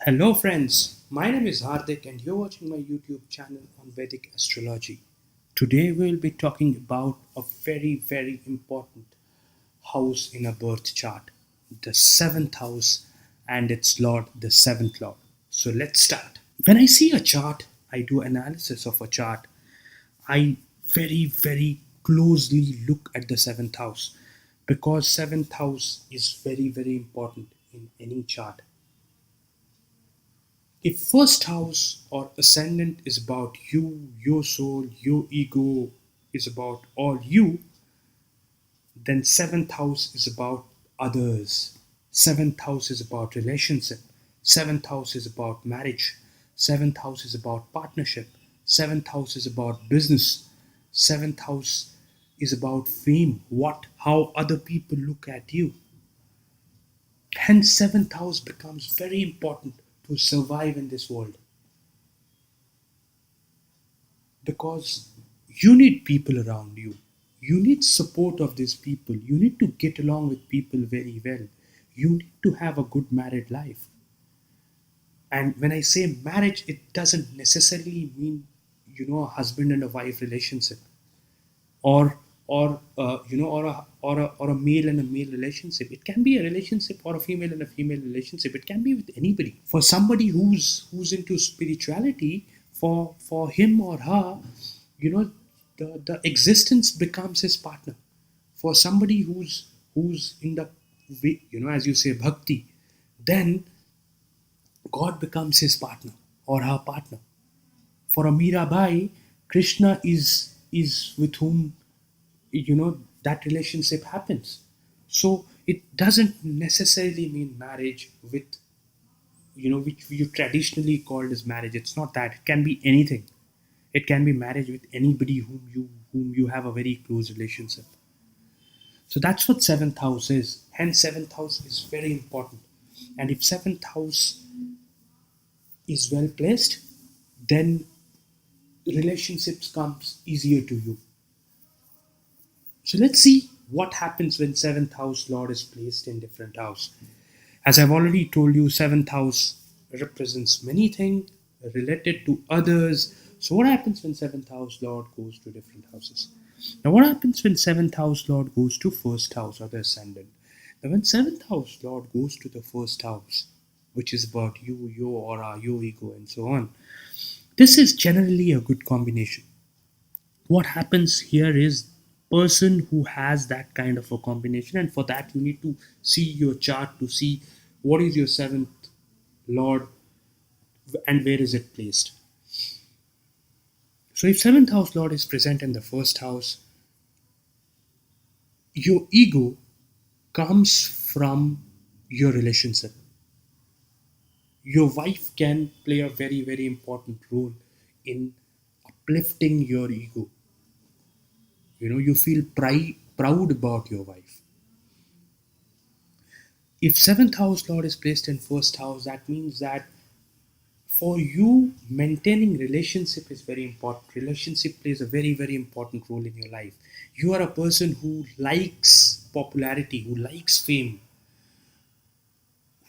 Hello, friends. My name is Hardik, and you're watching my YouTube channel on Vedic astrology. Today, we'll be talking about a very, very important house in a birth chart, the seventh house, and its lord, the seventh lord. So, let's start. When I see a chart, I do analysis of a chart. I very, very closely look at the seventh house because seventh house is very, very important in any chart. If first house or ascendant is about you, your soul, your ego is about all you, then seventh house is about others. Seventh house is about relationship. Seventh house is about marriage. Seventh house is about partnership. Seventh house is about business. Seventh house is about fame, how other people look at you. Hence, seventh house becomes very important to survive in this world. Because you need people around you. You need support of these people. You need to get along with people very well. You need to have a good married life. And when I say marriage, it doesn't necessarily mean a husband and a wife relationship, or a male and a male relationship. It can be a relationship or a female and a female relationship. It can be with anybody. For somebody who's into spirituality, for him or her, you know the existence becomes his partner. For somebody who's in the as you say, bhakti, then God becomes his partner or her partner. For a Mirabai, Krishna is with whom that relationship happens. So it doesn't necessarily mean marriage with which you traditionally called as marriage. It's not that. It can be anything. It can be marriage with anybody whom you have a very close relationship. So that's what seventh house is. Hence, seventh house is very important. And if seventh house is well placed, then relationships comes easier to you. So let's see what happens when seventh house lord is placed in different house. As I've already told you, seventh house represents many things related to others. So what happens when seventh house lord goes to different houses? Now what happens when seventh house lord goes to first house or the ascendant? Now when seventh house lord goes to the first house, which is about you, your aura, your ego, and so on, this is generally a good combination. What happens here is person who has that kind of a combination, and for that you need to see your chart to see what is your seventh lord and where is it placed. So if seventh house lord is present in the first house, your ego comes from your relationship. Your wife can play a very, very important role in uplifting your ego. You feel proud about your wife. If seventh house lord is placed in first house, that means that for you, maintaining relationship is very important. Relationship plays a very, very important role in your life. You are a person who likes popularity, who likes fame,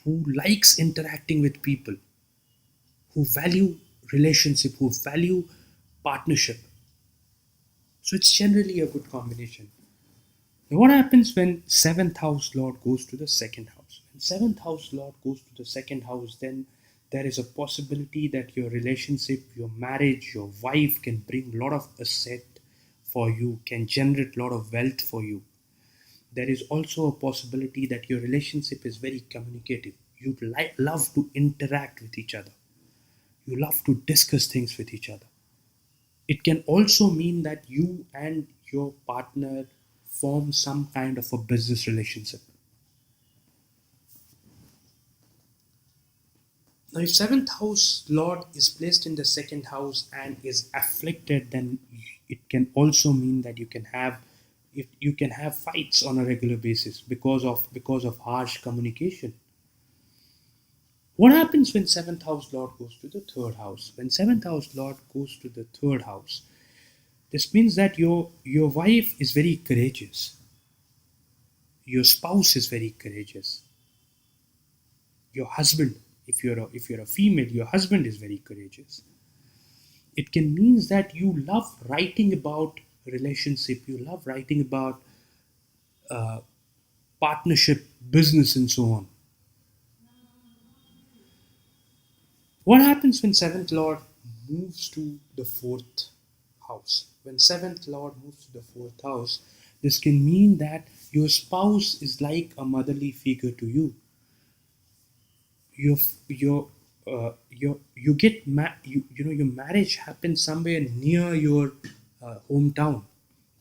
who likes interacting with people, who value relationship, who value partnership. So it's generally a good combination. Now, what happens when seventh house lord goes to the second house? When seventh house lord goes to the second house, then there is a possibility that your relationship, your marriage, your wife can bring a lot of asset for you, can generate a lot of wealth for you. There is also a possibility that your relationship is very communicative. You love to interact with each other. You love to discuss things with each other. It can also mean that you and your partner form some kind of a business relationship. Now, if seventh house Lord is placed in the second house and is afflicted, then it can also mean that you can have fights on a regular basis because of harsh communication. What happens when seventh house Lord goes to the third house? When seventh house Lord goes to the third house, this means that your wife is very courageous. Your spouse is very courageous. Your husband if you're a female, your husband is very courageous. It can mean that you love writing about relationship, you love writing about partnership, business, and so on. What happens when seventh lord moves to the fourth house? When seventh lord moves to the fourth house, this can mean that your spouse is like a motherly figure to you. You get you know, your marriage happens somewhere near your hometown,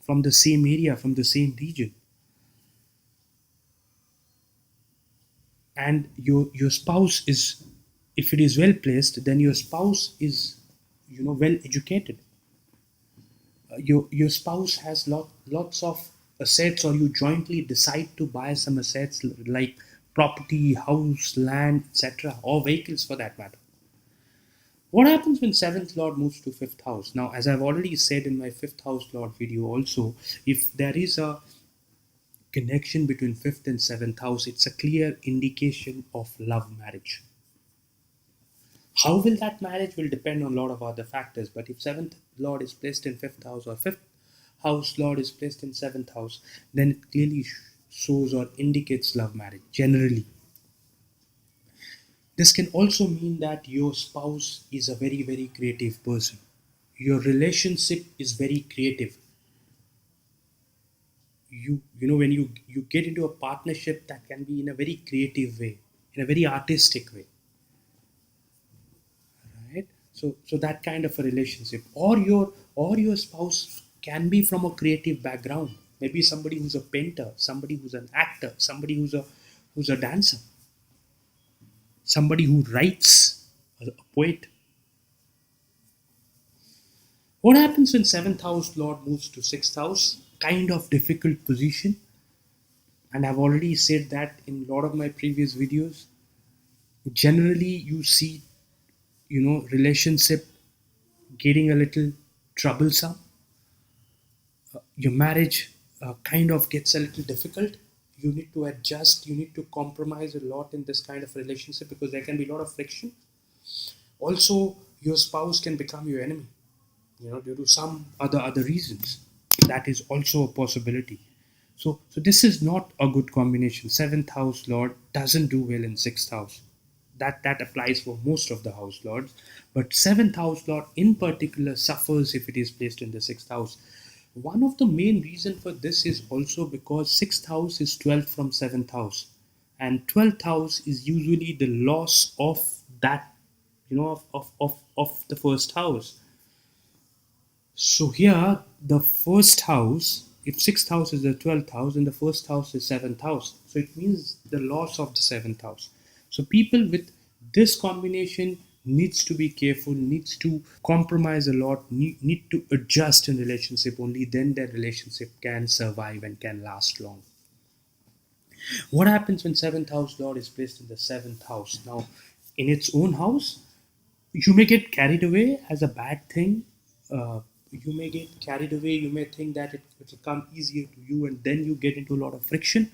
from the same area, from the same region, and your spouse is, if it is well placed, then your spouse is, you know, well educated. Your spouse has lots of assets, or you jointly decide to buy some assets like property, house, land, etc., or vehicles for that matter. What happens when seventh lord moves to fifth house? Now, as I've already said in my fifth house lord video also, if there is a connection between fifth and seventh house, it's a clear indication of love marriage. How will that marriage will depend on a lot of other factors, but if seventh lord is placed in fifth house, or fifth house lord is placed in seventh house, then it clearly shows or indicates love marriage generally. This can also mean that your spouse is a very, very creative person. Your relationship is very creative. You know, when you get into a partnership, that can be in a very creative way, in a very artistic way, right? So that kind of a relationship, or your spouse can be from a creative background. Maybe somebody who's a painter, somebody who's an actor, somebody who's a dancer, somebody who writes, a poet. What happens when seventh house lord moves to sixth house? Kind of difficult position, and I've already said that in a lot of my previous videos. Generally, you see, you know, relationship getting a little troublesome. Your marriage kind of gets a little difficult. You need to adjust, you need to compromise a lot in this kind of relationship, because there can be a lot of friction. Also, your spouse can become your enemy, you know, due to some other reasons. That is also a possibility. So this is not a good combination. Seventh house lord doesn't do well in sixth house. That applies for most of the house lords, but seventh house lord in particular suffers if it is placed in the sixth house. One of the main reason for this is also because sixth house is 12th from seventh house, and 12th house is usually the loss of that, you know, of the first house. So here, the first house, if sixth house is the 12th house, and the first house is seventh house. So it means the loss of the seventh house. So people with this combination needs to be careful, needs to compromise a lot, need to adjust in relationship. Only then their relationship can survive and can last long. What happens when seventh house lord is placed in the seventh house? Now, in its own house, you may get carried away as a bad thing. You may get carried away. You may think that it will come easier to you, and then you get into a lot of friction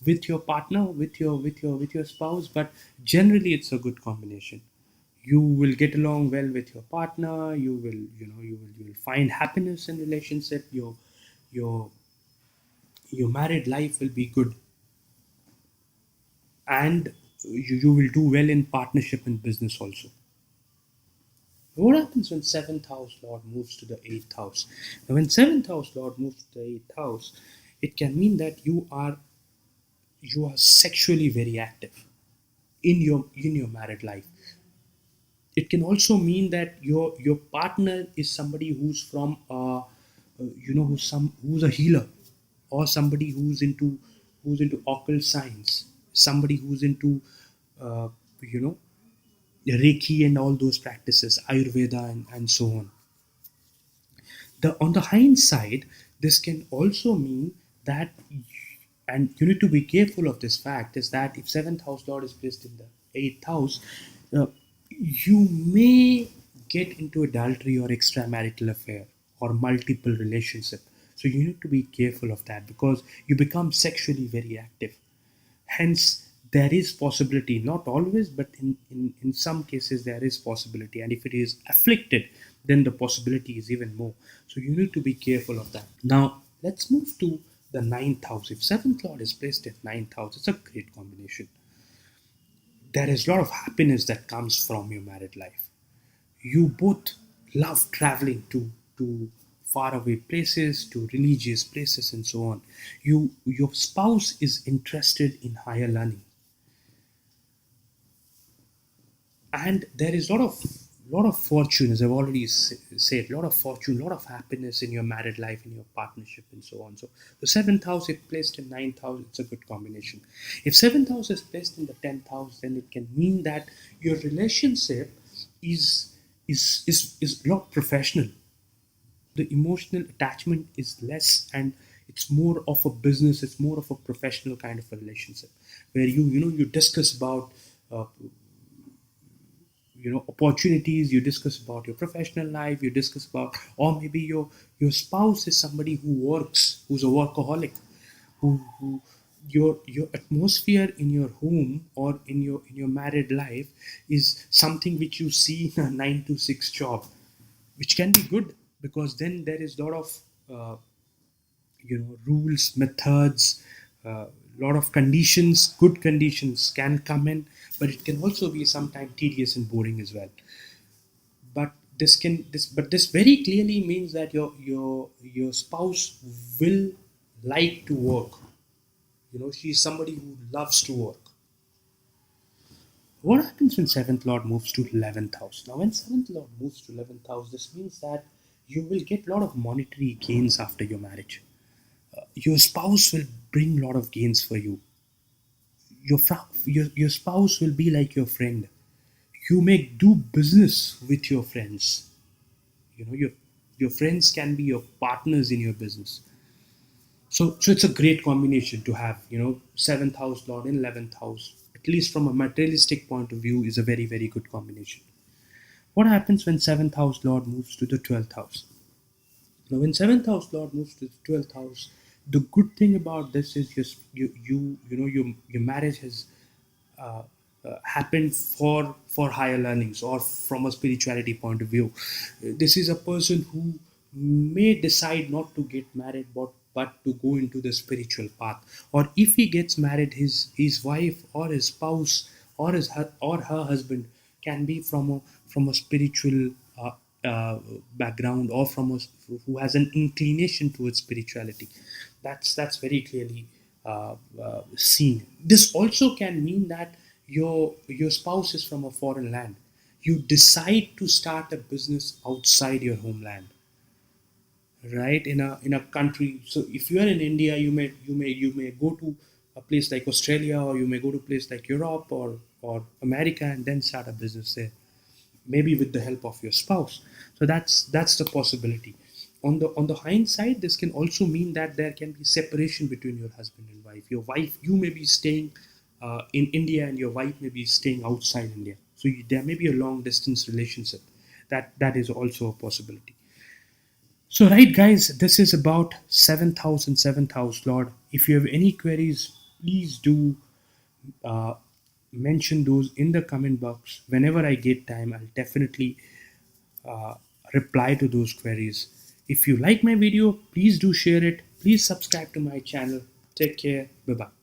with your partner, with your spouse. But generally, it's a good combination. You will get along well with your partner. You will find happiness in relationship. Your your married life will be good, and you will do well in partnership and business also. What happens when seventh house lord moves to the eighth house? Now, when seventh house lord moves to the eighth house, it can mean that you are sexually very active in your married life. It can also mean that your partner is somebody who's from who's a healer, or somebody who's into occult science, somebody who's into uh, you know Reiki and all those practices, Ayurveda, and so on. On the hindsight, this can also mean that, and you need to be careful of this fact, is that if seventh house lord is placed in the eighth house, uh, you may get into adultery or extramarital affair or multiple relationship. So you need to be careful of that, because you become sexually very active. Hence, there is possibility, not always, but in some cases there is possibility, and if it is afflicted, then the possibility is even more. So you need to be careful of that. Now let's move to the ninth house. If seventh lord is placed at ninth house, it's a great combination. There is a lot of happiness that comes from your married life. You both love traveling to faraway places, to religious places, and so on. Your spouse is interested in higher learning, and there is a lot of fortune, as I've already said, a lot of fortune, a lot of happiness in your married life, in your partnership, and so on. So the seventh house, if placed in ninth house, it's a good combination. If seventh house is placed in the 10th house, then it can mean that your relationship is is a lot professional. The emotional attachment is less, and it's more of a business, it's more of a professional kind of a relationship, where you discuss about uh, opportunities, you discuss about your professional life, you discuss about, or maybe your spouse is somebody who's a workaholic, who your atmosphere in your home or in your married life is something which you see in a 9 to 6 job, which can be good, because then there is a lot of uh, rules, methods, a lot of conditions, good conditions can come in, but it can also be sometimes tedious and boring as well. But this very clearly means that your spouse will like to work. She's somebody who loves to work. What happens when seventh lord moves to 11th house? Now, when seventh lord moves to 11th house, this means that you will get a lot of monetary gains after your marriage. Your spouse will bring a lot of gains for you. Your spouse will be like your friend. You may do business with your friends. Your friends can be your partners in your business. So it's a great combination to have. Seventh house lord in 11th house, at least from a materialistic point of view, is a very, very good combination. What happens when seventh house lord moves to the 12th house? Now, when seventh house lord moves to the 12th house, the good thing about this is just your marriage has uh, happened for higher learnings, or from a spirituality point of view. This is a person who may decide not to get married, but to go into the spiritual path. Or if he gets married, his wife or his spouse or her husband can be from a spiritual background, or who has an inclination towards spirituality. That's very clearly seen. This also can mean that your spouse is from a foreign land. You decide to start a business outside your homeland, right? In a country. So if you are in India, you may go to a place like Australia, or you may go to a place like Europe or America, and then start a business there, maybe with the help of your spouse. So that's the possibility. On the hindsight, this can also mean that there can be separation between your husband and wife. Your wife, you may be staying in India, and your wife may be staying outside India. So there may be a long distance relationship. That is also a possibility. So, right, guys, this is about seventh house and seventh house lord. If you have any queries, please do uh, mention those in the comment box. Whenever I get time, I'll definitely uh, reply to those queries. If you like my video, please do share it. Please subscribe to my channel. Take care. Bye bye.